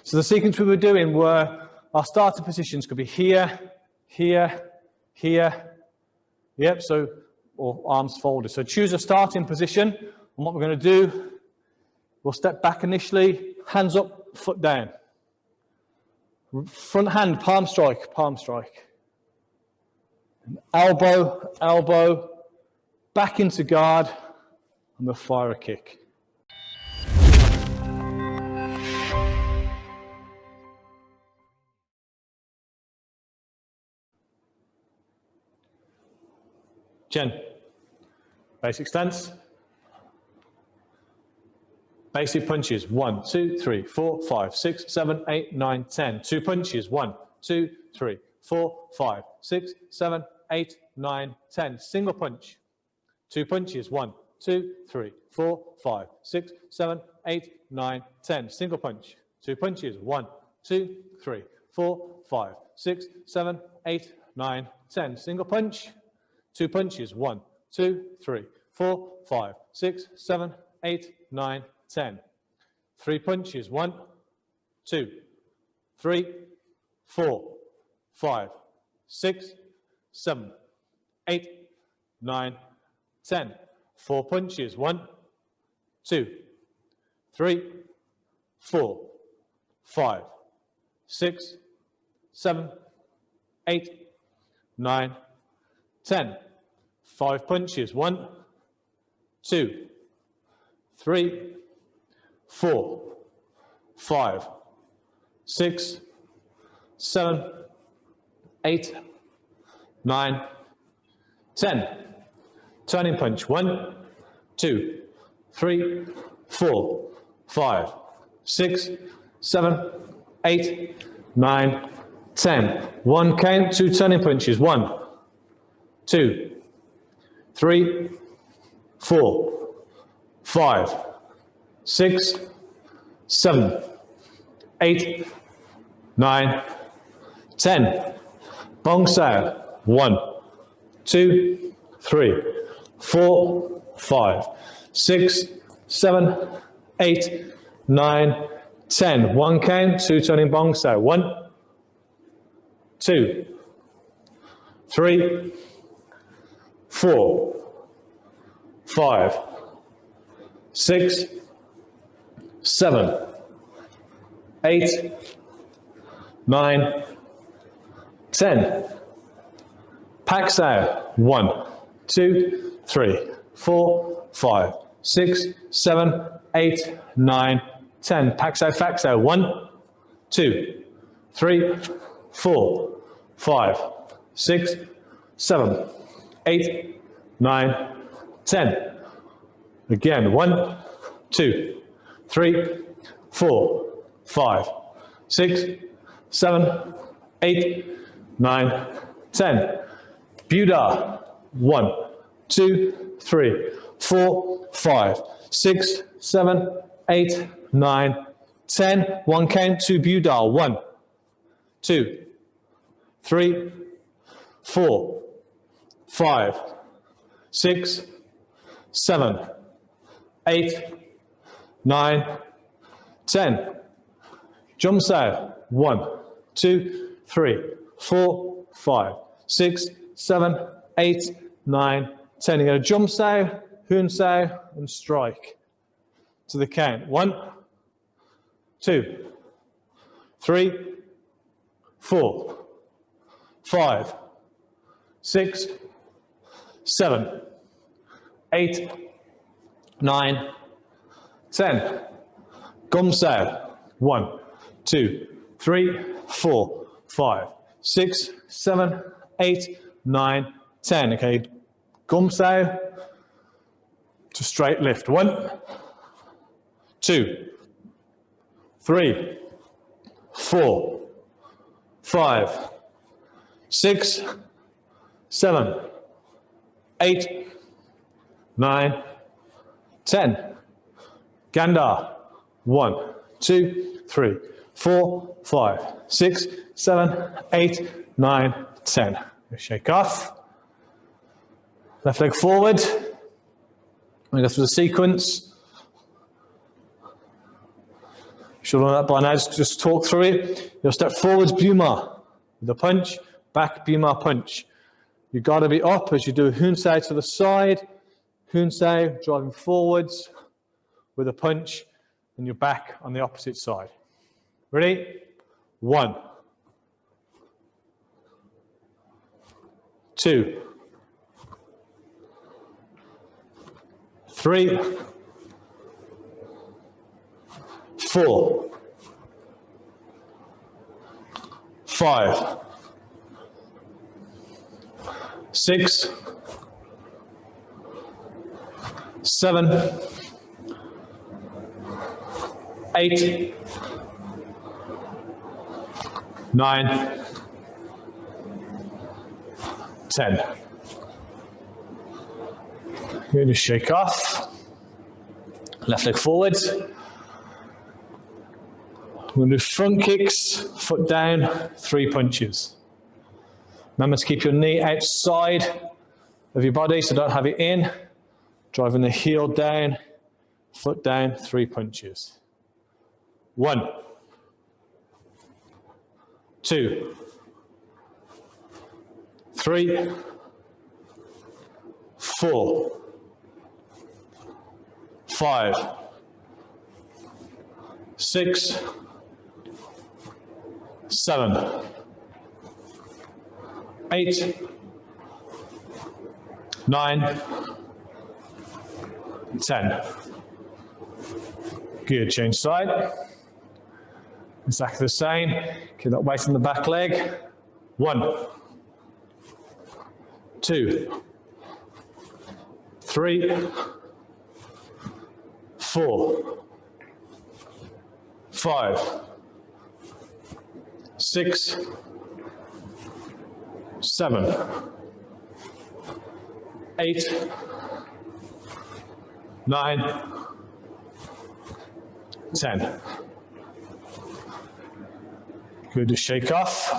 So the sequence we were doing were, our starting positions could be here, here, here. Yep, so, or arms folded. So choose a starting position, and what we're going to do, we'll step back initially, hands up, foot down. Front hand, palm strike, palm strike. Elbow, elbow, back into guard, and we'll fire a kick. Jen, basic stance. Basic punches, 1, 2, 3, 4, 5, 6, 7, 8, 9, 10. 2 punches, 1, 2, 3, 4, 5, 6, 7, 8, 9, 10. Single punch. 2 punches, 1, 2, 3, 4, 5, 6, 7, 8, 9, 10. Single punch. 2 punches, 1, 2, 3, 4, 5, 6, 7, 8, 9, 10. Single punch. 2 punches, 1, 2, 3, 4, 5, 6, 7, 8, 9, 10. 3 punches, 1, 2, 3, 4, 5, 6, 7, 8, 9, 10. 4 punches, 1, 2, 3, 4, 5, 6, 7, 8, 9, 10. 5 punches, 1, 2, 3, 4, 5, 6, 7, 8, 9, 10. Turning punch, 1, 2, 3, 4, 5, 6, 7, 8, 9, 10. 1 count, 2 turning punches, 1, 2, 3, 4, 5, 6, 7, 8, 9, 10. Bong sao. 1, 2, 3, 4, 5, 6, 7, 8, 9, 10. 1 count, 2 turning bong sao. 1, 2, 3, 4, 5, 6, 7, 8, 9, 10. Pak sao. 1, 2, 3, 4, 5, 6, 7, 8, 9, 10. Pak sao, fak sao. 1, 2, 3, 4, 5, 6, 7, 8, 9, 10. Again, 1, 2, 3, 4, 5, 6, 7, 8, 9, 10. Buddha. 1, 2, 3, 4, 5, 6, 7, 8, 9, 10. 1 count, 2 Buddha. 1, 2, 3, 4, 5, 6, 7, 8, 9, 10. Jump sao. 1, 2, 3, 4, 5, 6, 7, 8, 9, 10. You're going to jump sao, hun sao, and strike to the count. 1, 2, 3, 4, 5, 6, 7, 8, 9, 10. Gum sao. 1, 2, 3, 4, 5, 6, 7, 8, 9, 10. Okay, gum sao to straight lift. 1, 2, 3, 4, 5, 6, 7, 8, 9, 10. Ganda. 1, 2, 3, 4, 5, 6, 7, 8, 9, 10. Shake off. Left leg forward. We go through the sequence. Should know that by now, just talk through it. You'll step forwards, Buma, with a punch, back, Buma, punch. You've got to be up as you do Hunsei to the side, Hunsei, driving forwards with a punch, and you're back on the opposite side. Ready? 1, 2, 3, 4, 5, 6, 7, 8, 9, 10. You're going to shake off. Left leg forwards. We're going to do front kicks, foot down, 3 punches. Remember to keep your knee outside of your body, so don't have it in. Driving the heel down, foot down, 3 punches. 1, 2, 3, 4, 5, 6, 7, 8, 9, 10. Good, change side. Exactly the same. Keep that weight in the back leg. 1, 2, 3, 4, 5, 6, 7, 8, 9, 10. Good to shake off.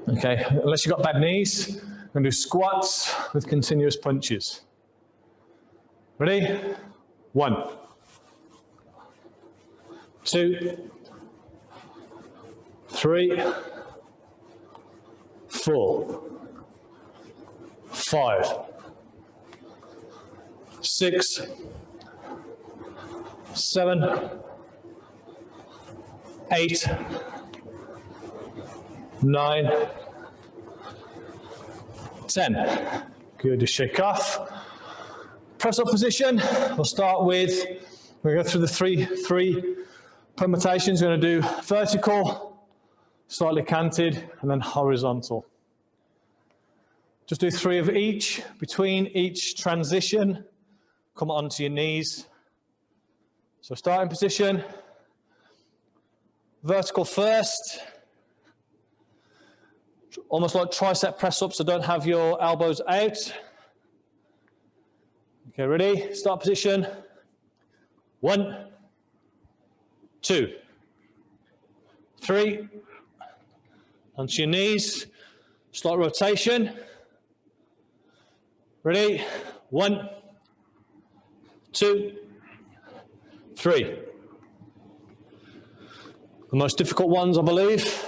Okay, unless you've got bad knees, we're going to do squats with continuous punches. Ready? 1, 2, 3, 4, 5, 6, 7, 8, 9, 10. Good to shake off. Press up position. We'll start with, we're going to go through the three permutations. We're going to do vertical, slightly canted, and then horizontal. Just do 3 of each. Between each transition, come onto your knees. So starting position, vertical first. Almost like tricep press up, so don't have your elbows out. Okay, ready? Start position. 1, 2, 3. Onto your knees. Slight rotation. Ready? 1, 2, 3. The most difficult ones, I believe.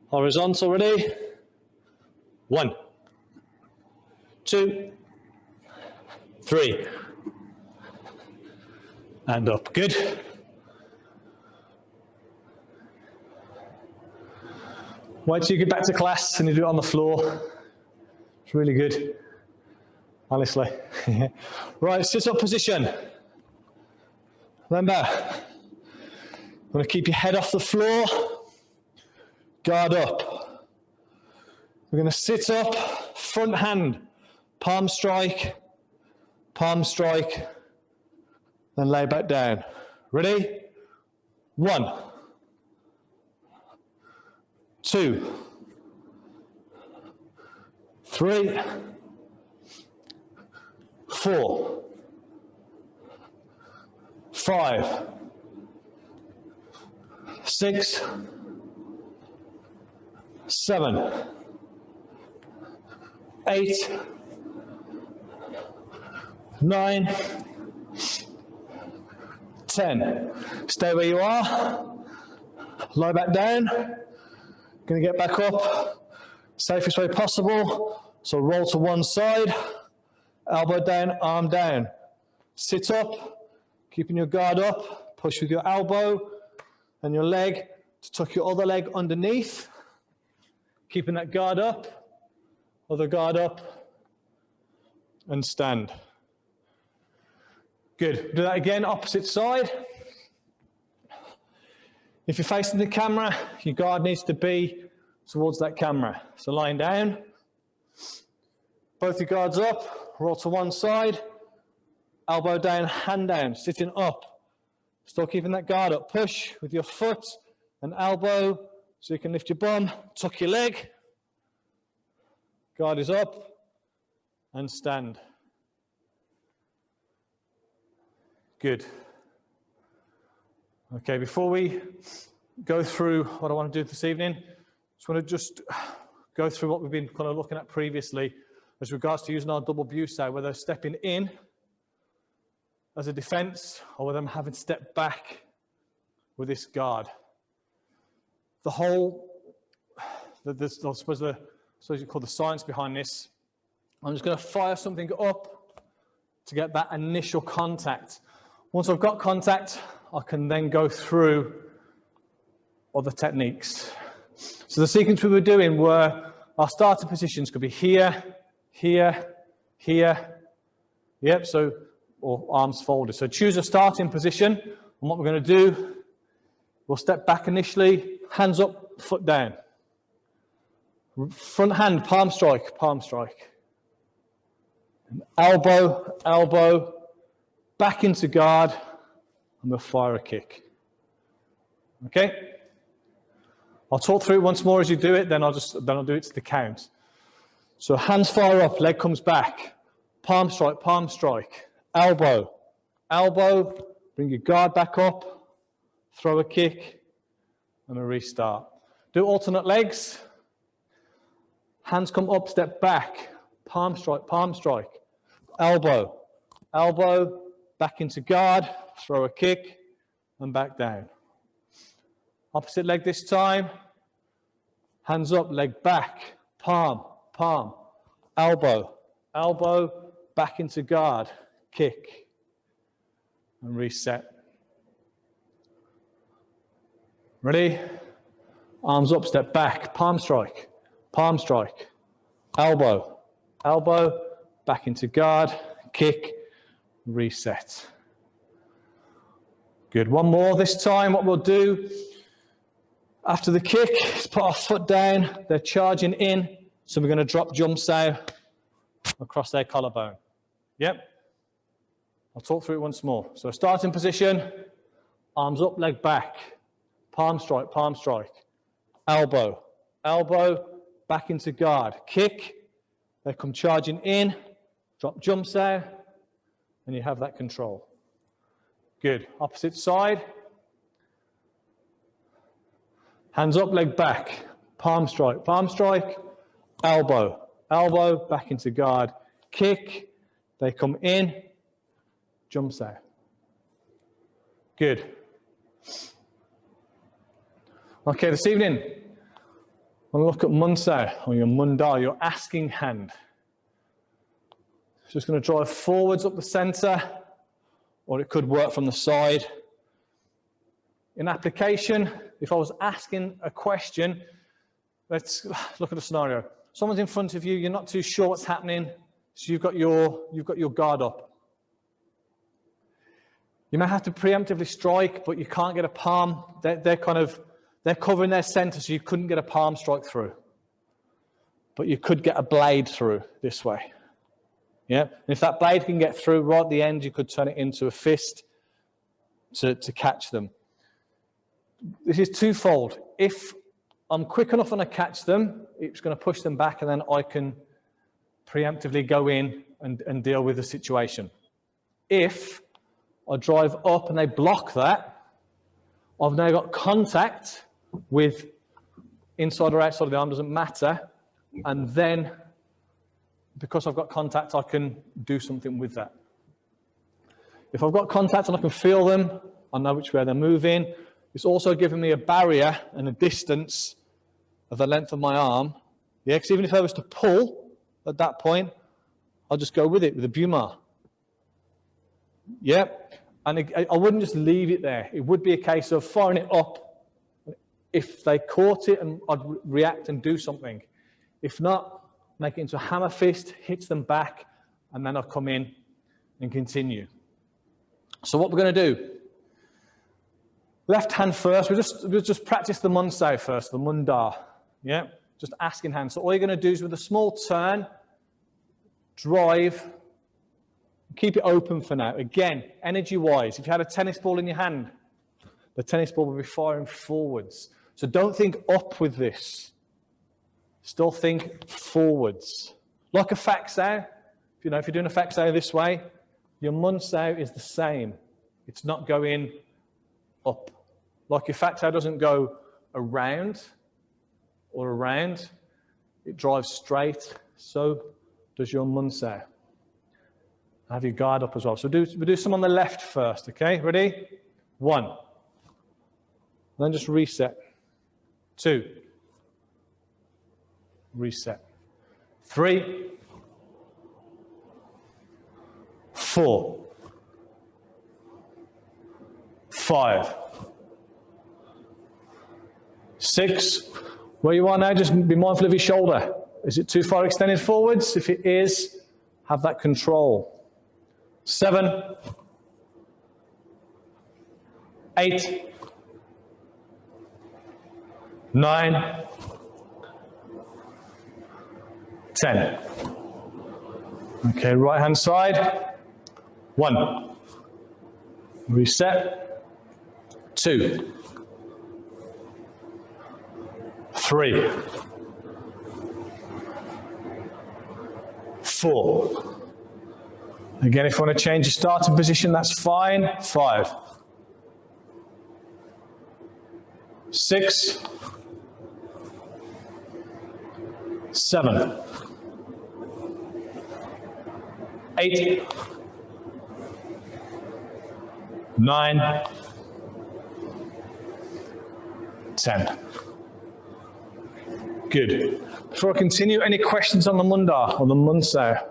Horizontal, ready? 1, 2, 3. And up, good. Wait till you get back to class and you do it on the floor. It's really good, honestly. Right, sit up position. Remember, you want to keep your head off the floor. Guard up. We're going to sit up, front hand, palm strike, then lay back down. Ready? 1, 2, 3, 4, 5, 6, 7, 8, 9, 10. Stay where you are. Lie back down. Going to get back up. Safest way possible. So roll to one side. Elbow down, arm down. Sit up, keeping your guard up. Push with your elbow and your leg to tuck your other leg underneath. Keeping that guard up. Other guard up. And stand. Good. Do that again, opposite side. If you're facing the camera, your guard needs to be towards that camera. So lying down, both your guards up, roll to one side, elbow down, hand down, sitting up. Still keeping that guard up. Push with your foot and elbow so you can lift your bum, tuck your leg. Guard is up and stand. Good. Okay, before we go through what I want to do this evening, I just want to go through what we've been kind of looking at previously as regards to using our double buste, whether stepping in as a defense or whether I'm having to step back with this guard. The whole, I suppose you call the science behind this, I'm just going to fire something up to get that initial contact. Once I've got contact, I can then go through other techniques. So the sequence we were doing were our starting positions could be here, here, here. Yep, so, or arms folded. So choose a starting position. And what we're going to do, we'll step back initially, hands up, foot down. Front hand, palm strike, palm strike. And elbow, elbow, back into guard, and we'll fire a kick. Okay? I'll talk through it once more as you do it, then I'll do it to the count. So hands fire up, leg comes back, palm strike, elbow, elbow, bring your guard back up, throw a kick, and a restart. Do alternate legs. Hands come up, step back, palm strike, elbow, elbow, back into guard, throw a kick, and back down. Opposite leg this time. Hands up, leg back, palm, palm, elbow, elbow, back into guard, kick, and reset. Ready? Arms up, step back, palm strike, elbow, elbow, back into guard, kick, reset. Good. One more this time. What we'll do after the kick is put our foot down. They're charging in, so we're going to drop jumps out across their collarbone. Yep. I'll talk through it once more. So starting position, arms up, leg back, palm strike, elbow, elbow, back into guard, kick. They come charging in, drop jumps out, and you have that control. Good. Opposite side. Hands up, leg back. Palm strike, elbow, elbow, back into guard. Kick. They come in, jumps out. Good. Okay, this evening, we'll look at Munsao, or your Munda, your asking hand. Just going to drive forwards up the center, or it could work from the side. In application, if I was asking a question, let's look at a scenario. Someone's in front of you, you're not too sure what's happening, so you've got your guard up. You may have to preemptively strike, but you can't get a palm. They're covering their center, so you couldn't get a palm strike through. But you could get a blade through this way. Yeah, and if that blade can get through right at the end, you could turn it into a fist to catch them. This is twofold. If I'm quick enough when I catch them, it's going to push them back, and then I can preemptively go in and deal with the situation. If I drive up and they block that, I've now got contact with inside or outside of the arm, doesn't matter, and then because I've got contact, I can do something with that. If I've got contact and I can feel them, I know which way they're moving. It's also giving me a barrier and a distance of the length of my arm. Yeah, because even if I was to pull at that point, I'll just go with it, with a buma. Yeah, and I wouldn't just leave it there. It would be a case of firing it up. If they caught it, and I'd react and do something. If not, make it into a hammer fist, hits them back, and then I'll come in and continue. So what we're going to do, left hand first, we'll just practice the munsei first, the mundar. Yeah, just asking hand. So all you're going to do is with a small turn, drive, keep it open for now. Again, energy-wise, if you had a tennis ball in your hand, the tennis ball will be firing forwards. So don't think up with this. Still think forwards. Like a faksao. If you're doing a faksao this way, your munsei is the same. It's not going up. Like your faksao doesn't go around or around. It drives straight. So does your munsei. Have your guard up as well. So we'll do some on the left first, okay? Ready? 1. Then just reset. 2. Reset. 3. 4. 5. 6. Where you are now, just be mindful of your shoulder. Is it too far extended forwards? If it is, have that control. 7. 8. 9. 10. Okay, right hand side. 1. Reset. 2. 3. 4. Again, if you want to change your starting position, that's fine. 5. 6. 7. 8. 9. 10. Good. Before I continue, any questions on the mundar or the munsei?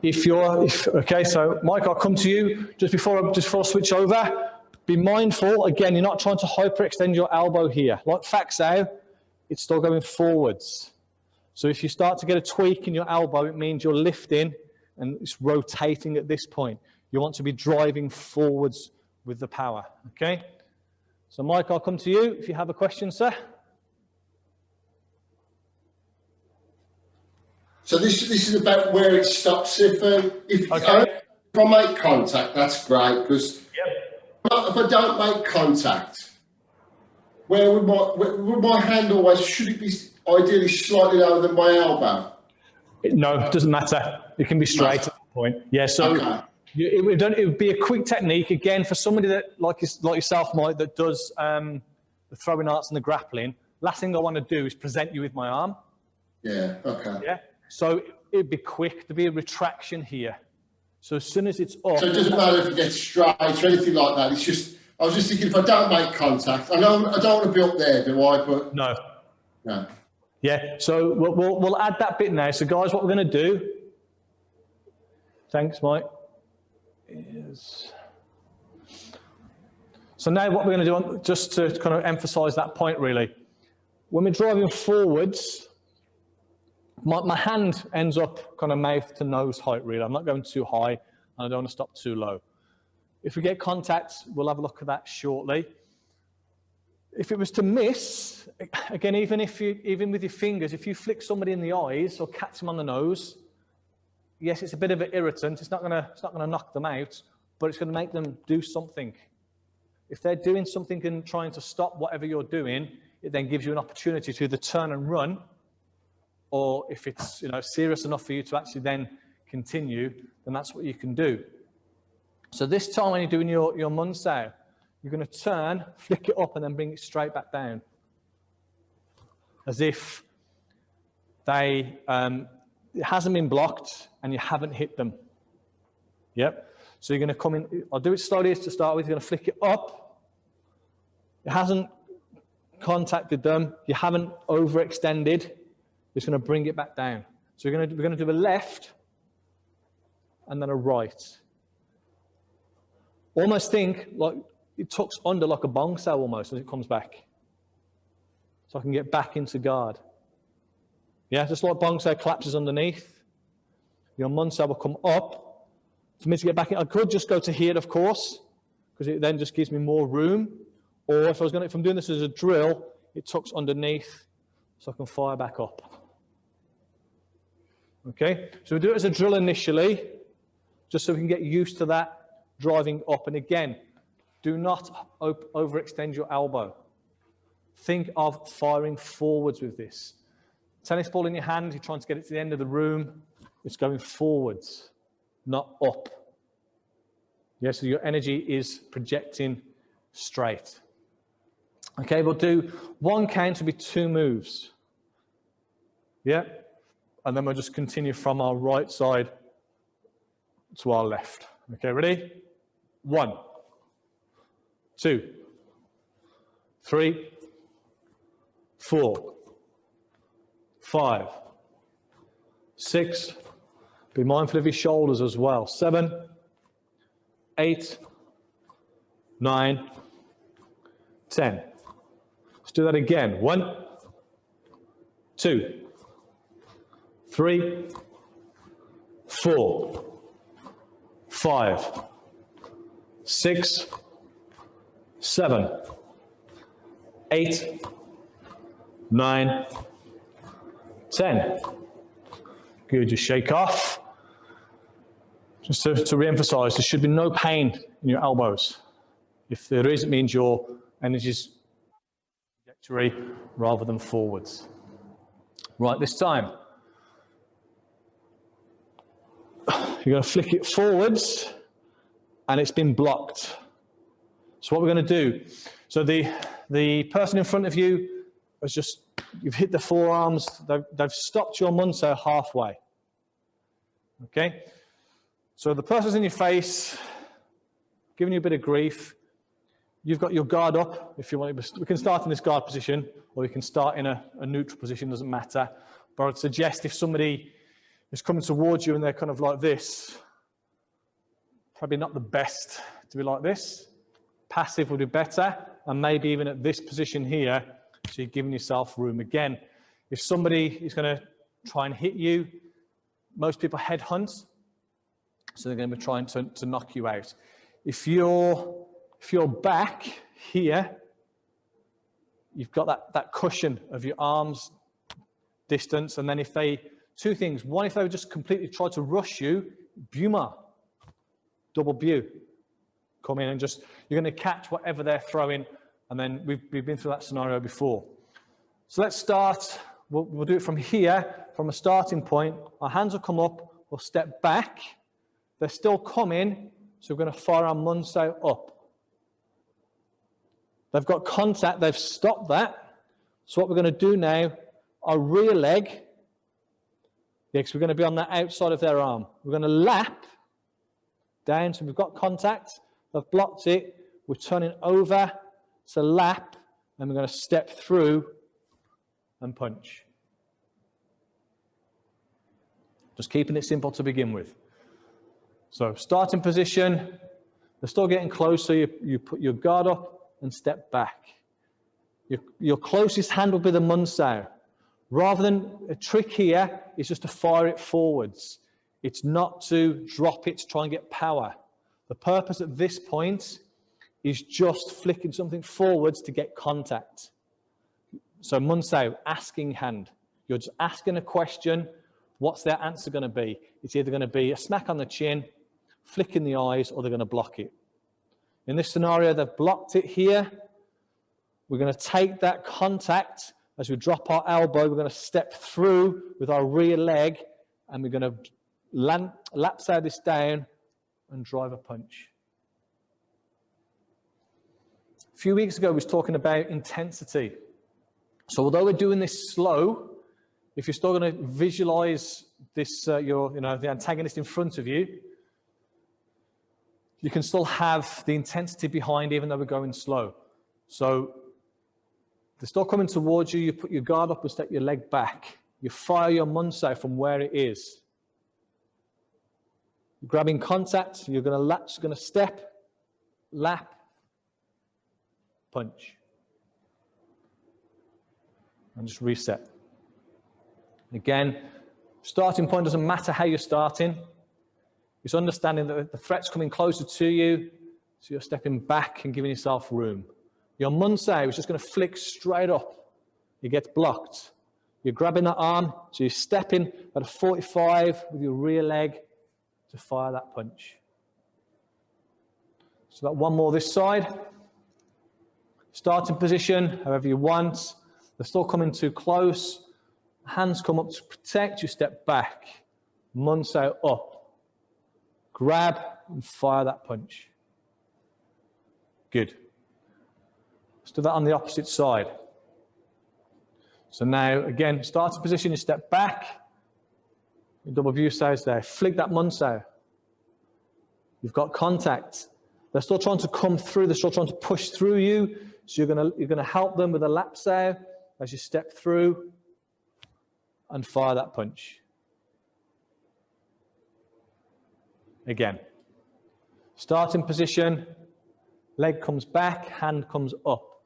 Okay, so Mike, I'll come to you just before I switch over. Be mindful, again, you're not trying to hyperextend your elbow here. Like faksao, it's still going forwards. So if you start to get a tweak in your elbow, it means you're lifting and it's rotating at this point. You want to be driving forwards with the power, okay? So Mike, I'll come to you if you have a question, sir. So this is about where it stops. If I make contact, that's great, because if I don't make contact, where would my hand always, should it be ideally slightly lower than my elbow? No, it doesn't matter. It can be straight at that point. Yeah, so it would be a quick technique, again, for somebody that, like yourself, Mike, that does the throwing arts and the grappling. Last thing I want to do is present you with my arm. Yeah, okay. Yeah, so it'd be quick. There'd be a retraction here. So as soon as it's up... So it doesn't matter if it gets straight or anything like that. It's just, I was just thinking, if I don't make contact, I don't want to be up there, do I? But no. No. Yeah, so we'll add that bit now. So guys, what we're going to do... Thanks, Mike. So now what we're going to do, just to kind of emphasize that point really, when we're driving forwards, my hand ends up kind of mouth to nose height really. I'm not going too high and I don't want to stop too low. If we get contact, we'll have a look at that shortly. If it was to miss, again, even with your fingers, if you flick somebody in the eyes or catch them on the nose, yes, it's a bit of an irritant. It's not going to knock them out, but it's going to make them do something. If they're doing something and trying to stop whatever you're doing, it then gives you an opportunity to either turn and run, or if it's serious enough for you to actually then continue, then that's what you can do. So this time when you're doing your munsei, you're going to turn, flick it up, and then bring it straight back down, as if it hasn't been blocked and you haven't hit them. Yep. So you're going to come in, I'll do it slowly to start with. You're going to flick it up. It hasn't contacted them. You haven't overextended. It's going to bring it back down. So we're going to do a left and then a right. Almost think like it tucks under like a bong cell almost as it comes back. So I can get back into guard. Yeah, just like bong cell collapses underneath. Your mun cell will come up. For me to get back in, I could just go to here, of course, because it then just gives me more room. Or if I'm doing this as a drill, it tucks underneath so I can fire back up. Okay, so we do it as a drill initially, just so we can get used to that driving up. And again, do not overextend your elbow. Think of firing forwards with this. Tennis ball in your hand, you're trying to get it to the end of the room. It's going forwards, not up. Yeah, so your energy is projecting straight. Okay, we'll do one count to be 2 moves. Yeah, and then we'll just continue from our right side to our left. Okay, ready? 1, 2, 3, 4, 5, 6. Be mindful of your shoulders as well. 7, 8, 9, 10. Let's do that again. 1, 2, 3, 4, 5, 6, 7, 8, 9, 10. Good, just shake off. Just to re-emphasize, there should be no pain in your elbows. If there is, it means your energy's trajectory rather than forwards. Right, this time, you're going to flick it forwards, and it's been blocked. So what we're going to do, so the person in front of you has just, you've hit the forearms, they've stopped your munso halfway. Okay? So the person's in your face, giving you a bit of grief. You've got your guard up. If you want, we can start in this guard position, or we can start in a neutral position, doesn't matter. But I'd suggest if somebody is coming towards you and they're kind of like this, probably not the best to be like this. Passive would be better, and maybe even at this position here, so you're giving yourself room. Again, if somebody is going to try and hit you, most people headhunt, so they're going to be trying to knock you out. If you're back here, you've got that cushion of your arms distance, and then if they, 2 things. One, if they would just completely try to rush you, Buma, double Bu. Come in and just, you're going to catch whatever they're throwing, and then we've been through that scenario before. So let's start, we'll do it from here, from a starting point. Our hands will come up, we'll step back. They're still coming, so we're going to fire our munso up. They've got contact, they've stopped that. So what we're going to do now, our rear leg, because we're going to be on the outside of their arm. We're going to lap down, so we've got contact, they've blocked it, we're turning over to lap, and we're going to step through and punch. Just keeping it simple to begin with. So starting position, they're still getting close, so you put your guard up and step back. Your closest hand will be the munso. Rather than a trick here, is just to fire it forwards. It's not to drop it to try and get power. The purpose at this point is just flicking something forwards to get contact. So munso, asking hand. You're just asking a question. What's their answer going to be? It's either going to be a smack on the chin, flick in the eyes, or they're going to block it. In this scenario, they've blocked it here. We're going to take that contact. As we drop our elbow, we're going to step through with our rear leg, and we're going to lapse this down and drive a punch. A few weeks ago, we was talking about intensity. So although we're doing this slow, if you're still going to visualize this, the antagonist in front of you, you can still have the intensity behind even though we're going slow. So they're still coming towards you, you put your guard up and step your leg back. You fire your munsai from where it is. You're grabbing contact, you're going to step, lap, punch. And just reset. Again, starting point doesn't matter how you're starting. It's understanding that the threat's coming closer to you, so you're stepping back and giving yourself room. Your munsai is just going to flick straight up. It gets blocked. You're grabbing that arm, so you're stepping at a 45 with your rear leg to fire that punch. So that one more this side. Starting position, however you want. They're still coming too close. Hands come up to protect, you step back. Munsai up. Grab and fire that punch. Good. Let's do that on the opposite side. So now, again, starting position, you step back. Your double view says there, flick that munsai. You've got contact. They're still trying to come through, they're still trying to push through you. So you're gonna help them with a lap sao as you step through and fire that punch. Again, starting position, leg comes back, hand comes up.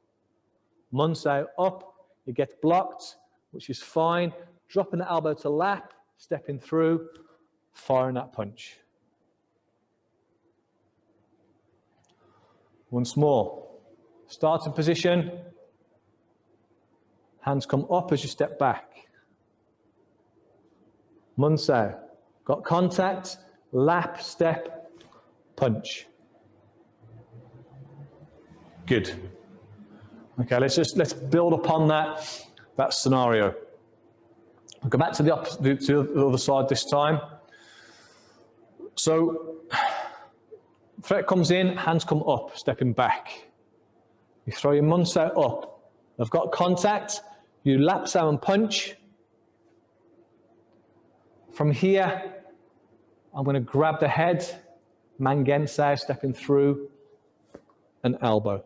Munsai up, it gets blocked, which is fine. Dropping the elbow to lap, stepping through, firing that punch. Once more, starting position, hands come up as you step back. Munsai, got contact, lap, step, punch. Good. Okay, let's build upon that scenario. I'll go back to the other side this time. So, threat comes in, hands come up, stepping back. You throw your munsai up. I've got contact, you lap sao and punch. From here, I'm going to grab the head, mangensai, stepping through, an elbow.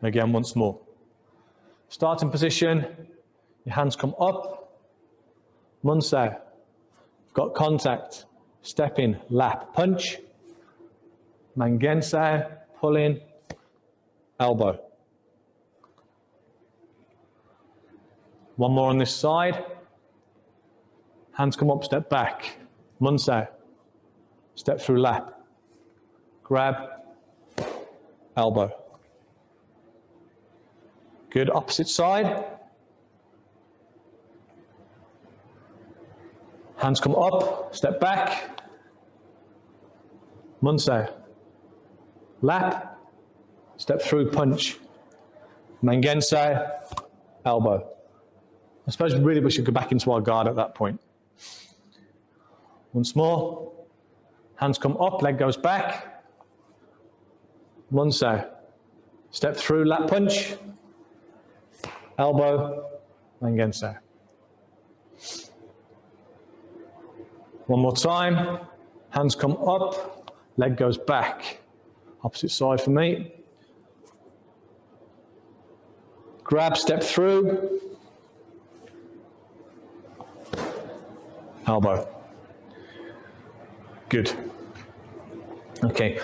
Again, once more. Starting position, your hands come up, munsai, got contact, step in, lap, punch, mangensai, pull in, elbow. One more on this side. Hands come up, step back. Munsai. Step through lap. Grab. Elbow. Good. Opposite side. Hands come up, step back. Munsai. Lap. Step through, punch. Mangensai. Elbow. I suppose really we should go back into our guard at that point. Once more, hands come up, leg goes back. Munsai, step through, lap punch, elbow, mangensai. One more time, hands come up, leg goes back. Opposite side for me. Grab, step through. Elbow. Good. Okay.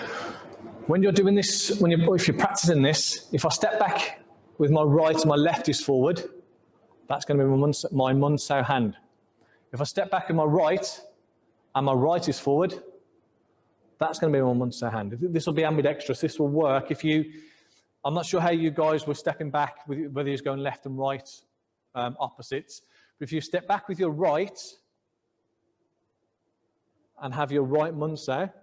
When you're doing this, if you're practicing this, if I step back with my right and my left is forward, that's going to be my munsai hand. If I step back with my right and my right is forward, that's going to be my munsai hand. This will be ambidextrous. This will work if you. I'm not sure how you guys were stepping back, whether you're going left and right, opposites. But if you step back with your right and have your right munsai,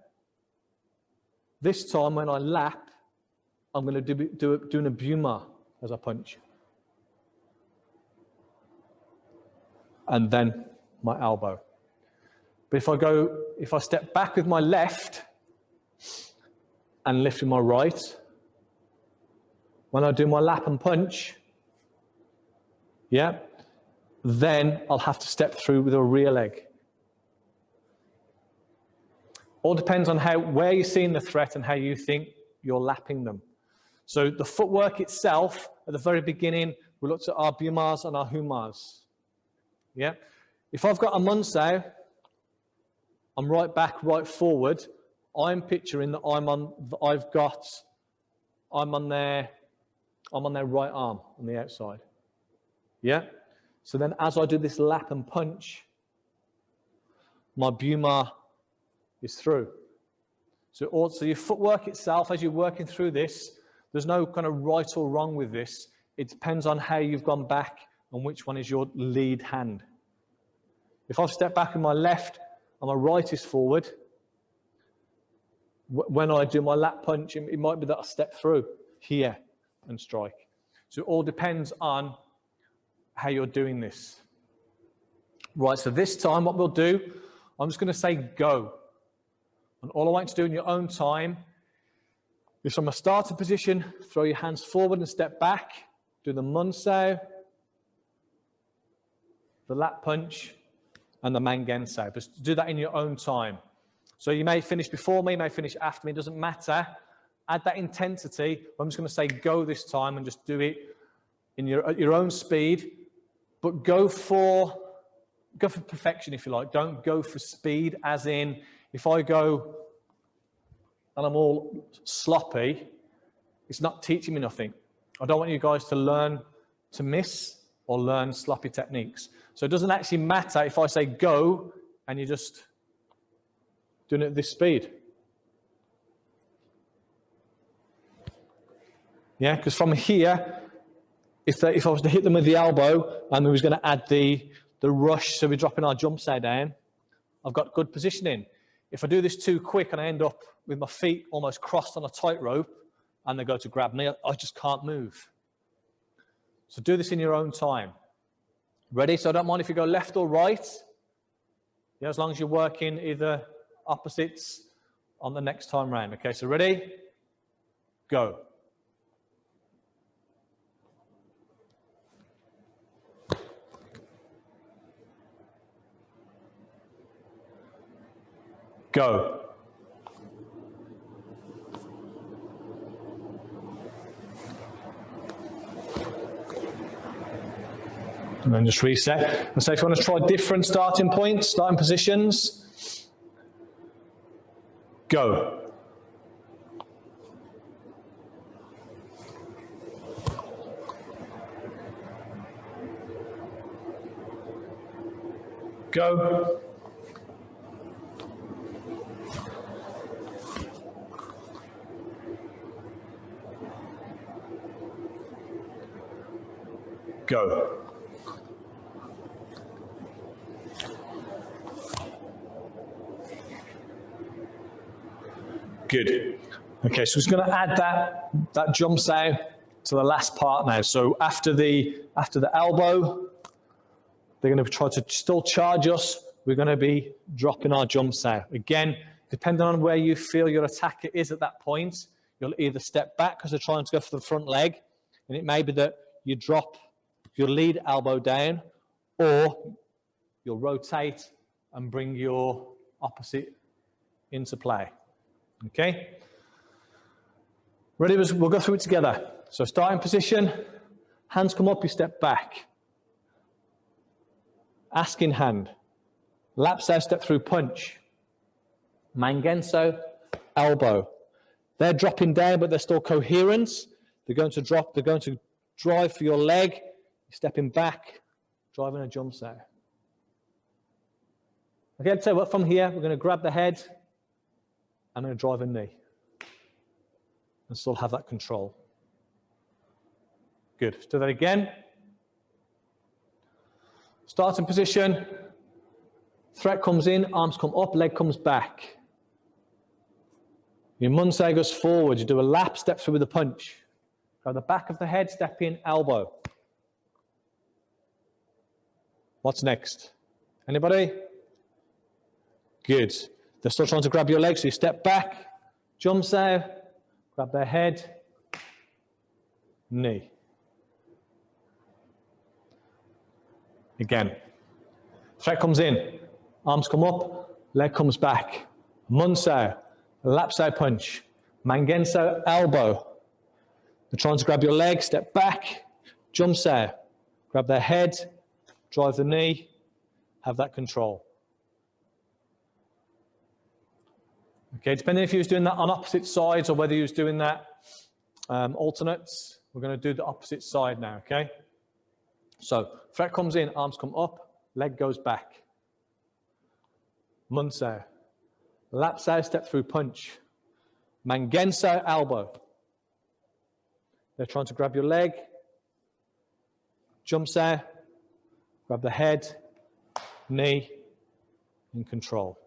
this time when I lap, I'm going to do an abuma as I punch. And then my elbow. But if I step back with my left and lift with my right, when I do my lap and punch, yeah, then I'll have to step through with a rear leg. All depends on where you're seeing the threat and how you think you're lapping them. So the footwork itself, at the very beginning, we looked at our bumars and our humars. Yeah? If I've got a munsau, I'm right back, right forward. I'm picturing that I'm on their right arm on the outside. Yeah? So then as I do this lap and punch, my bumar is through. So also your footwork itself, as you're working through this, there's no kind of right or wrong with this. It depends on how you've gone back and which one is your lead hand. If I've stepped back with my left and my right is forward, when I do my lap punch, it might be that I step through here and strike. So it all depends on how you're doing this. Right, so this time what we'll do, I'm just going to say go. And all I want you to do in your own time is from a starting position, throw your hands forward and step back, do the munsau, the lap punch, and the mangensau. But do that in your own time. So you may finish before me, you may finish after me, it doesn't matter. Add that intensity. I'm just going to say go this time and just do it at your own speed, but go for perfection if you like. Don't go for speed, as in if I go and I'm all sloppy, it's not teaching me nothing. I don't want you guys to learn to miss or learn sloppy techniques. So it doesn't actually matter if I say go and you're just doing it at this speed. Yeah, because from here, if I was to hit them with the elbow and we was going to add the rush, so we're dropping our jump side down, I've got good positioning. If I do this too quick and I end up with my feet almost crossed on a tightrope and they go to grab me, I just can't move. So do this in your own time. Ready? So I don't mind if you go left or right. Yeah, as long as you're working either opposites on the next time round. Okay, so ready? Go. Go. And then just reset. And so if you want to try different starting points, starting positions, go. Go. Go. Good. Okay, so we're going to add that jump sau to the last part now. So after the elbow, they're going to try to still charge us. We're going to be dropping our jump sau. Again, depending on where you feel your attacker is at that point, you'll either step back because they're trying to go for the front leg, and it may be that you drop your lead elbow down, or you'll rotate and bring your opposite into play. Okay? Ready? We'll go through it together. So starting position, hands come up, you step back. Ask in hand. Lap sau, step through punch. Mangenso, elbow. They're dropping down, but they're still coherent. They're going to drop, they're going to drive for your leg. Stepping back, driving a jump sau. Okay, I'll tell you what, from here, we're going to grab the head. I'm going to drive a knee. And still have that control. Good. Let's do that again. Starting position. Threat comes in, arms come up, leg comes back. Your munsau goes forward. You do a lap, step through with a punch. Grab the back of the head, step in, elbow. What's next? Anybody? Good. They're still trying to grab your leg, so you step back, jump sau, grab their head, knee. Again. Threat comes in, arms come up, leg comes back. Munsao, lapsao punch. Mangensao, elbow. They're trying to grab your leg, step back. Jumsao, grab their head, drive the knee, have that control. Okay, depending if you was doing that on opposite sides or whether you was doing that alternates, we're going to do the opposite side now, okay? So, threat comes in, arms come up, leg goes back. Munsao. Lapsao, step through punch. Mangensao, elbow. They're trying to grab your leg. Jumsao, grab the head, knee, and control.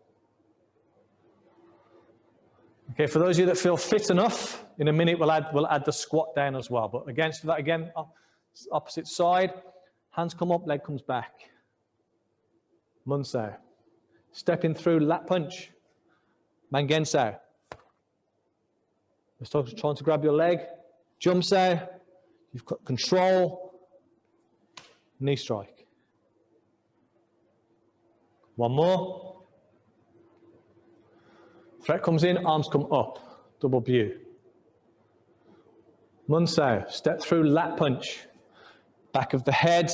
Okay, for those of you that feel fit enough, in a minute we'll add the squat down as well. But against that again, opposite side, hands come up, leg comes back. Munsao. Stepping through lat punch. Mangensao. They're trying to grab your leg. Jumsao. You've got control. Knee strike. One more. Threat comes in, arms come up. Double view. Munsao. Step through lat punch. Back of the head.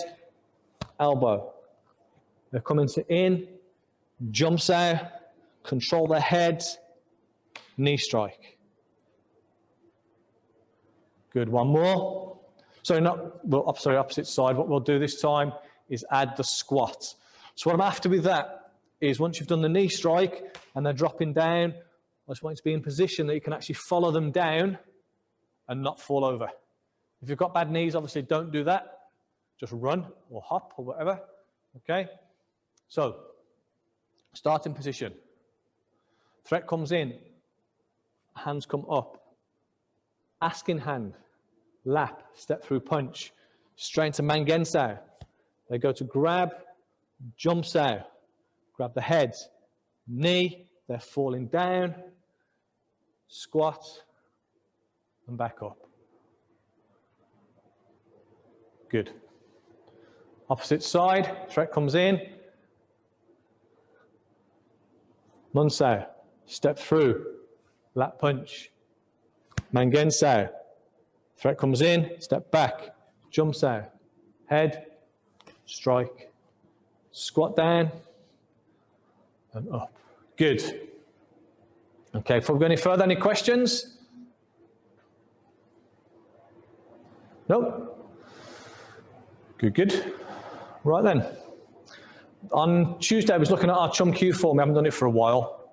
Elbow. They're coming in. Jumsao. Control their head. Knee strike. Good, one more. Sorry, opposite side. What we'll do this time is add the squat. So what I'm after with that is once you've done the knee strike and they're dropping down, I just want you to be in position that you can actually follow them down and not fall over. If you've got bad knees, obviously don't do that. Just run or hop or whatever, okay? So, starting position. Threat comes in, hands come up. Asking hand, lap, step through punch, straight to Mangensao. They go to grab, Jumsao, grab the head, knee, they're falling down, squat, and back up. Good. Opposite side, threat comes in. Munsao, step through, lat punch. Mangensao, threat comes in, step back, Jumsao, head, strike, squat down, and up. Good. Okay, before we go any further, any questions? Nope. Good, good. Right then. On Tuesday, I was looking at our Chum Kiu form. We haven't done it for a while.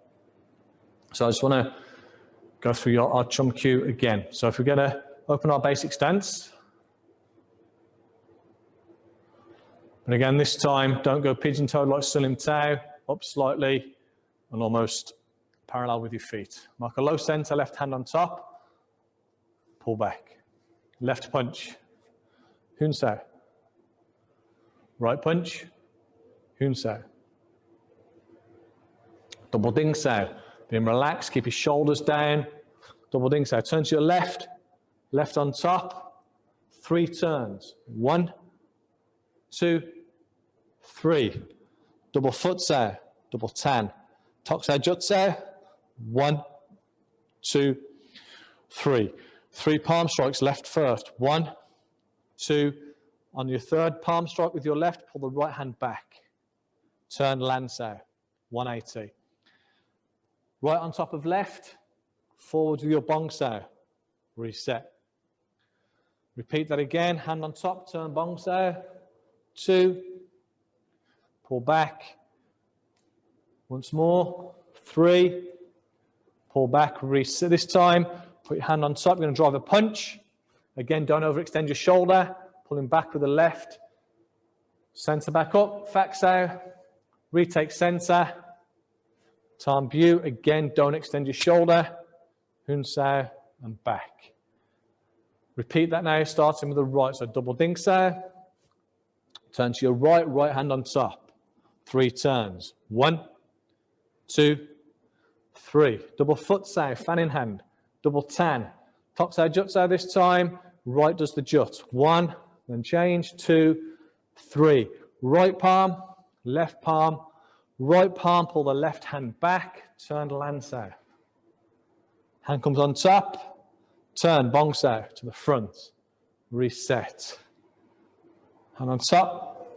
So I just want to go through our Chum Kiu again. So if we're going to open our basic stance. And again, this time, don't go pigeon-toed like Sulim Tao, up slightly and almost parallel with your feet. Mark a low center, left hand on top, pull back. Left punch, Hun Sao. Right punch, Hun Sao. Double Ding Sao. Being relaxed, keep your shoulders down. Double Ding Sao. Turn to your left, left on top, 3 turns. 1, 2, 3. Double foot Sao, double tan. Tok Sao Jut Sao. 1, 2, 3. 3 palm strikes, left first. 1, 2. On your third palm strike with your left, pull the right hand back. Turn Lan Sao, 180. Right on top of left, forward with your Bong Sao. Reset. Repeat that again, hand on top, turn Bong Sao. 2. Pull back. Once more. 3. Pull back, reset this time. Put your hand on top, you're going to drive a punch. Again, don't overextend your shoulder. Pulling back with the left. Center back up, Fak Sao. Retake center. Tam Bu, again, don't extend your shoulder. Hun Sao, and back. Repeat that now, starting with the right. So double Ding Sao. Turn to your right, right hand on top. 3 turns. 1, 2, 3. Double foot Sao, fan in hand. Double tan. Tok Sao Jut Sao this time. Right does the jut. 1, then change. 2, 3. Right palm, left palm, Right palm, pull the left hand back, turn Lansao. Hand comes on top, turn Bong Sao to the front, reset. Hand on top,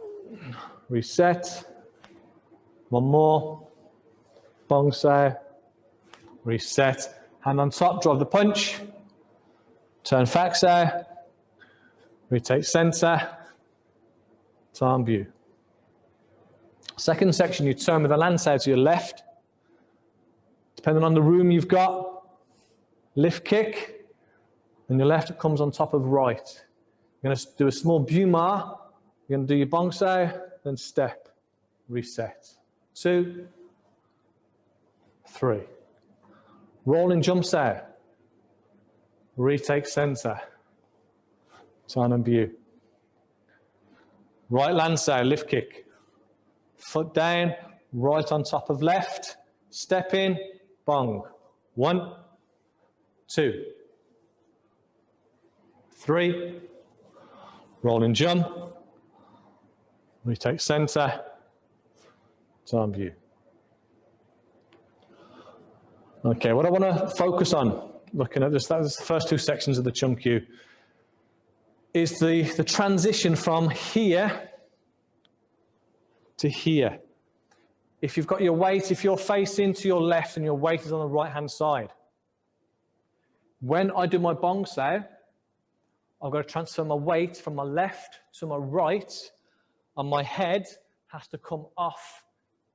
reset. One more, Bong Sao, reset. Hand on top, drive the punch, turn Fak Sao, retake center, Tam View. Second section, you turn with the Lansao to your left. Depending on the room you've got, lift kick, and your left comes on top of right. You're going to do a small Bumar, you're going to do your Bong Sao, then step, reset. 2, 3. Rolling jump Sao, retake center, turn and view. Right Lansao, lift kick. Foot down, right on top of left, step in, bong. 1, 2, 3, rolling jump, retake center, turn view. Okay, what I want to focus on, looking at this, that was the first 2 sections of the Chum Kiu, is the transition from here to here. If you've got your weight, if you're facing to your left and your weight is on the right hand side, when I do my Bong Sao, I've got to transfer my weight from my left to my right, and my head has to come off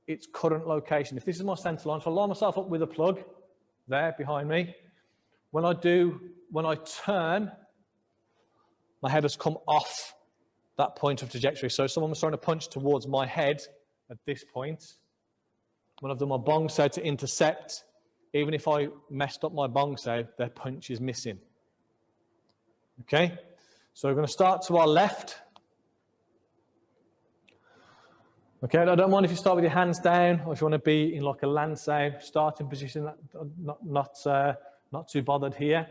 its current location. If this is my center line, so I line myself up with a plug there behind me. When I turn, my head has come off that point of trajectory. So if someone was trying to punch towards my head at this point, when I've done my Bong Sao to intercept, even if I messed up my Bong Sao, their punch is missing. Okay, so we're going to start to our left. Okay, I don't mind if you start with your hands down, or if you want to be in like a Lansao starting position, not too bothered here.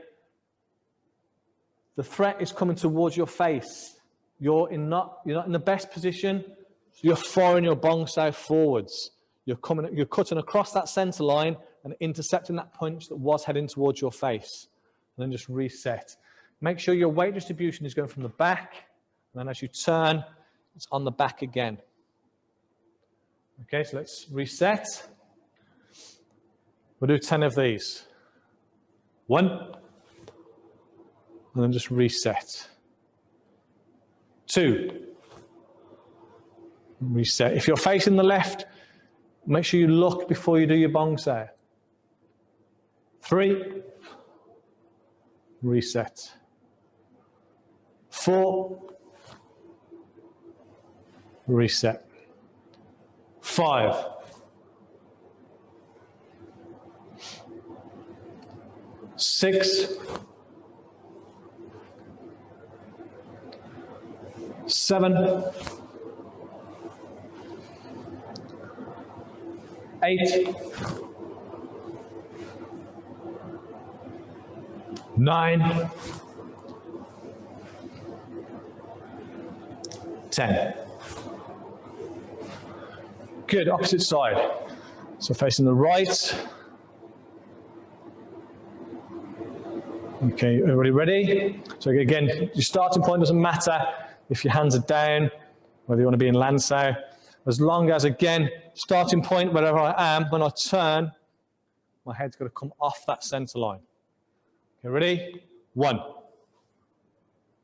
The threat is coming towards your face. You're not in the best position, so you're firing your Bong Sao forwards. You're cutting across that center line and intercepting that punch that was heading towards your face. And then just reset. Make sure your weight distribution is going from the back, and then as you turn, it's on the back again. Okay, so let's reset. We'll do 10 of these. 1, and then just reset. 2, reset. If you're facing the left, make sure you look before you do your Bong Sao. 3, reset. 4, reset. 5, 6, 7, 8, 9, 10. Good, opposite side. So facing the right. Okay, everybody ready? So again, your starting point doesn't matter if your hands are down, whether you want to be in Lansao. As long as, again, starting point, wherever I am, when I turn, my head's got to come off that center line. Okay, ready? 1.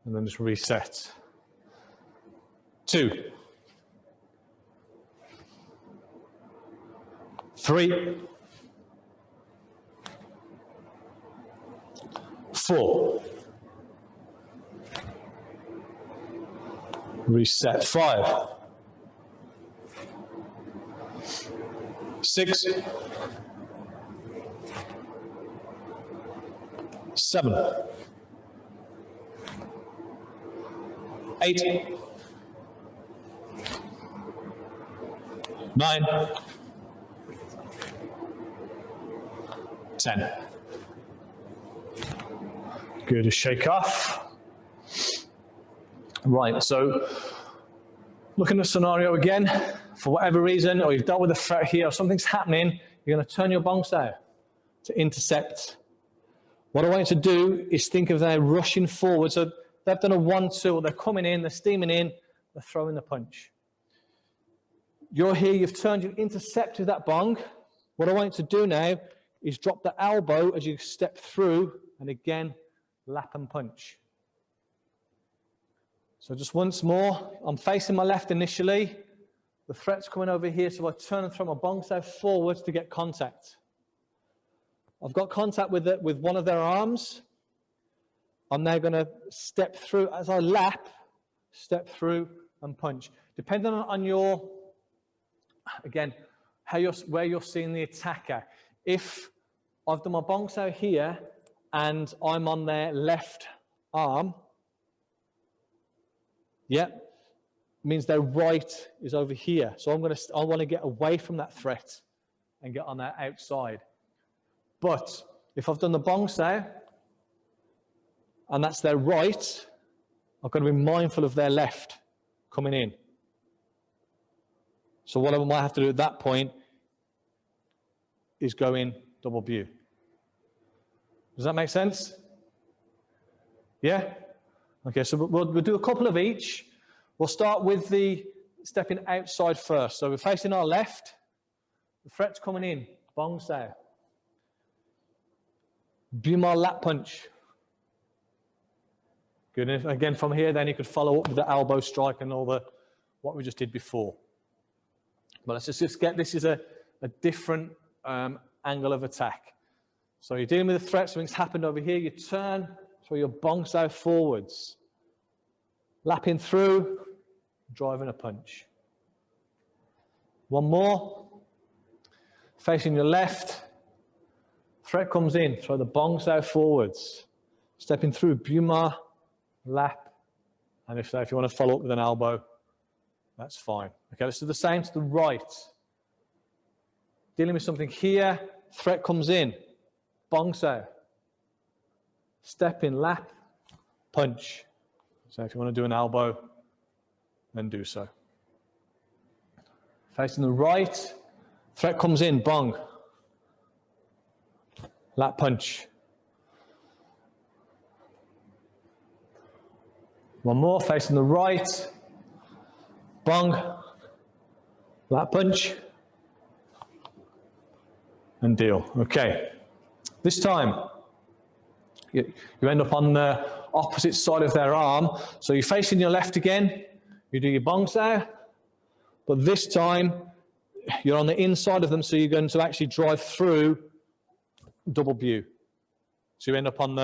And then just reset. 2. 3. 4. Reset. 5. 6. 7. 8. 9. 10. Good, just shake off. Right, so looking at the scenario again, for whatever reason, or you've dealt with a threat here, or something's happening, you're going to turn your bong sao to intercept. What I want you to do is think of them rushing forward. So they've done a 1-2, they're coming in, they're steaming in, they're throwing the punch. You're here, you've turned, you've intercepted that bong. What I want you to do now is drop the elbow as you step through, and again, lap and punch. So just once more, I'm facing my left initially. The threat's coming over here, so I turn and throw my bong sao forwards to get contact. I've got contact with one of their arms. I'm now going to step through as I lap, step through and punch. Depending on your, again, where you're seeing the attacker. If I've done my bong sao here and I'm on their left arm, yeah, means their right is over here. So I want to get away from that threat and get on that outside. But if I've done the bong sao and that's their right, I've got to be mindful of their left coming in. So what I might have to do at that point is go in double view. Does that make sense? Yeah? Okay, so we'll do a couple of each. We'll start with the stepping outside first. So we're facing our left. The threat's coming in. Bong sao. Bumar lap punch. Good. And again, from here, then you could follow up with the elbow strike and all what we just did before. But let's just get, this is a different angle of attack. So you're dealing with a threat, something's happened over here, you turn, throw your bong sao forwards. Lapping through, driving a punch. One more. Facing your left. Threat comes in, throw the bong sao forwards. Stepping through, bumar, lap. And if you want to follow up with an elbow, that's fine. Okay, let's do the same to the right. Dealing with something here, threat comes in, bong sao. Step in, lap, punch. So if you want to do an elbow, then do so. Facing the right, threat comes in, bong. Lap punch. One more, facing the right, bong, lap punch, and deal. Okay. This time, you end up on the opposite side of their arm. So you're facing your left again, you do your bong sao, but this time you're on the inside of them, so you're going to actually drive through double view. So you end up on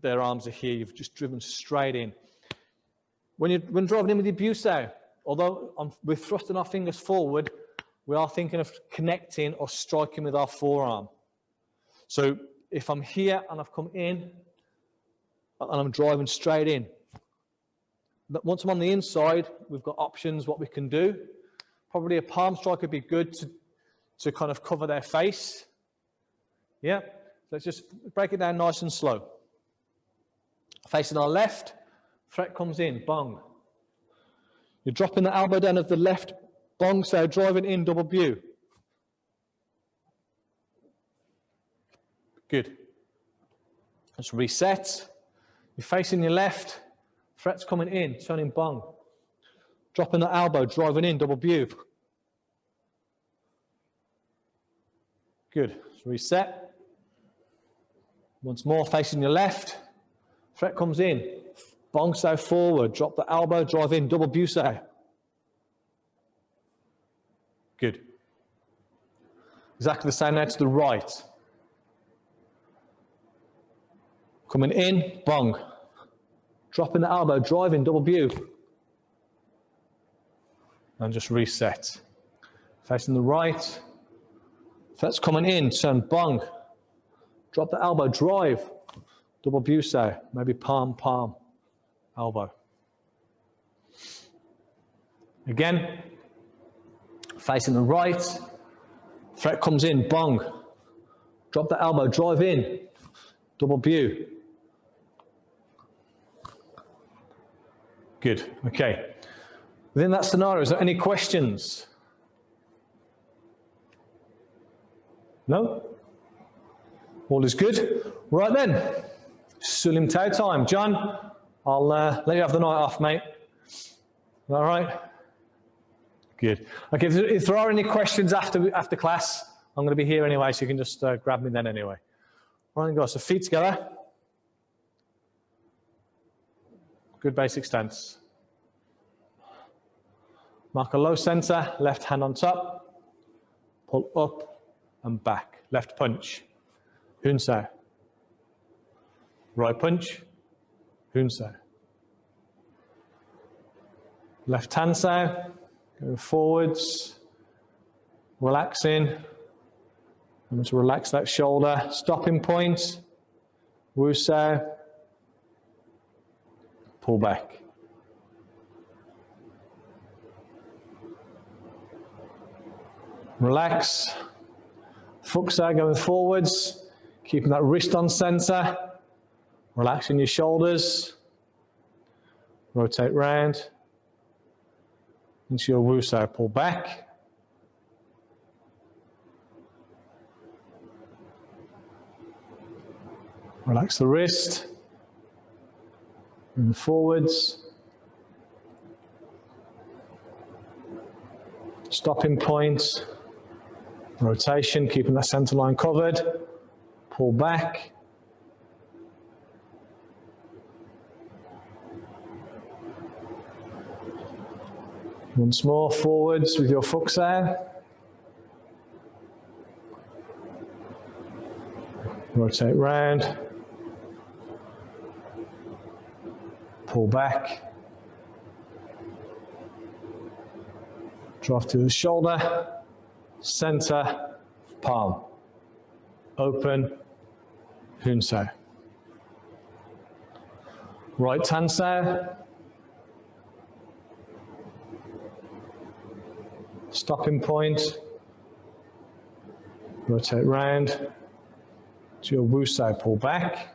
their arms are here, you've just driven straight in. When driving in with your bu sao, although we're thrusting our fingers forward, we are thinking of connecting or striking with our forearm. So if I'm here and I've come in and I'm driving straight in, but once I'm on the inside, we've got options what we can do. Probably a palm strike would be good to kind of cover their face. Yeah, let's just break it down nice and slow. Facing our left, threat comes in, bong. You're dropping the elbow down of the left bong sao, driving in double view. Good. Let's reset. You're facing your left, threat's coming in, turning bong. Dropping the elbow, driving in double view. Good. Let's reset. Once more, facing your left, threat comes in, bong sao forward, drop the elbow, drive in double view sao. Good. Exactly the same now to the right. Coming in, bong. Dropping the elbow, driving, double view. And just reset. Facing the right. That's coming in, turn, bong. Drop the elbow, drive. Double view sao. Maybe palm, palm, elbow. Again. Facing the right. Threat comes in, bong. Drop the elbow, drive in. Double view. Good, okay. Within that scenario, is there any questions? No? All is good. Right then, Sulim Tao time. John, I'll let you have the night off, mate. All right? Good. Okay, if there are any questions after class, I'm going to be here anyway, so you can just grab me then anyway. Right, then, guys, so feet together. Good basic stance. Mark a low center, left hand on top. Pull up and back. Left punch. Hun Sao. Right punch. Hun Sao. Left hand Sao. Go forwards. Relaxing. Remember to relax that shoulder. Stopping point. Wu Sao. Pull back. Relax. Foot Sao going forwards. Keeping that wrist on center. Relaxing your shoulders. Rotate round. Into your Wu Sao. Pull back. Relax the wrist. Move forwards. Stopping point. Rotation, keeping that center line covered. Pull back. Once more, forwards with your Foot Sao. Rotate round. Pull back. Drive to the shoulder. Center. Palm. Open. Hun Sao. Right hand Sao. Stopping point. Rotate round. To your Wu Sao. Pull back.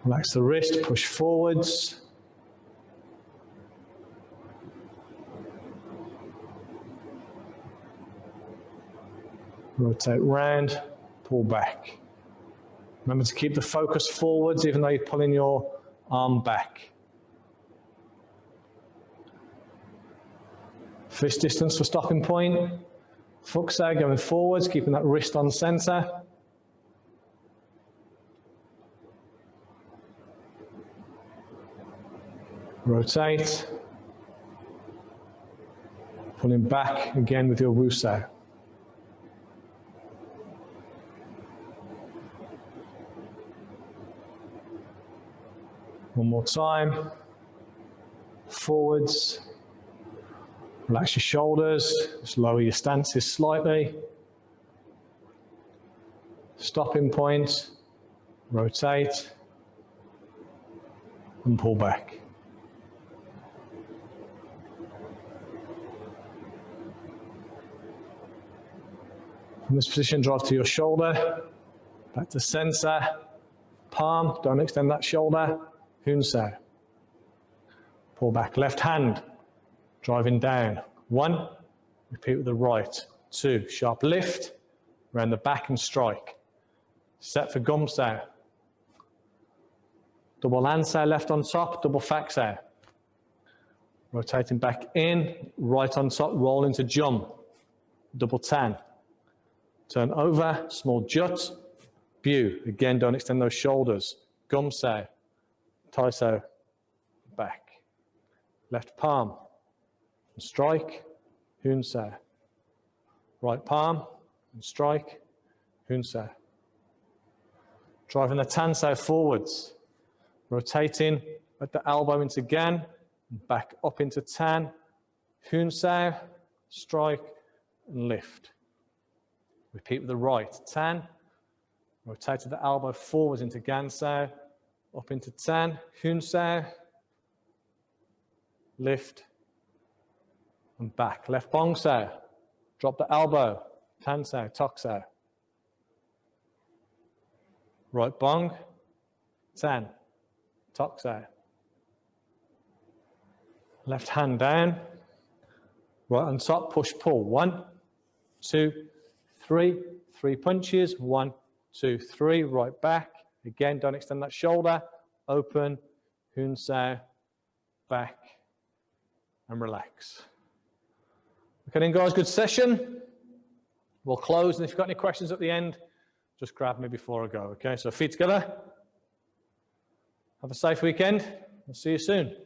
Relax the wrist, push forwards. Rotate round, pull back. Remember to keep the focus forwards even though you're pulling your arm back. Fist distance for stopping point. Foot Sao going forwards, keeping that wrist on center. Rotate. Pulling back again with your Wu Sao. One more time. Forwards. Relax your shoulders. Just lower your stances slightly. Stopping point. Rotate. And pull back. From this position, drive to your shoulder, back to center, palm, don't extend that shoulder, Hun Sao. Pull back, left hand, driving down. 1, repeat with the right. 2, sharp lift, around the back and strike. Set for Gum Sao. Double An Sao, left on top, double Fak Sao. Rotating back in, right on top, roll into Jum. Double Tan. Turn over, small jut, Bu. Again, don't extend those shoulders. Gum Sao, Tai Sao, back. Left palm, and strike, Hun Sao. Right palm, and strike, Hun Sao. Driving the Tan Sao forwards. Rotating at the elbow into Gan, back up into Tan, Hun Sao, strike, and lift. Repeat with the right. Tan. Rotate the elbow forwards into Gan Sao. Up into Tan. Hun Sao. Lift. And back. Left Bong Sao. Drop the elbow. Tan Sao. Tok Sao. Right Bong. Tan. Tok Sao. Left hand down. Right on top, push, pull. 1, 2, 3. 3 punches. 1, 2, 3. Right back. Again, don't extend that shoulder. Open, Hun Sao, back, and relax. Okay then, guys, good session. We'll close, and if you've got any questions at the end, just grab me before I go, okay? So feet together. Have a safe weekend. I'll see you soon.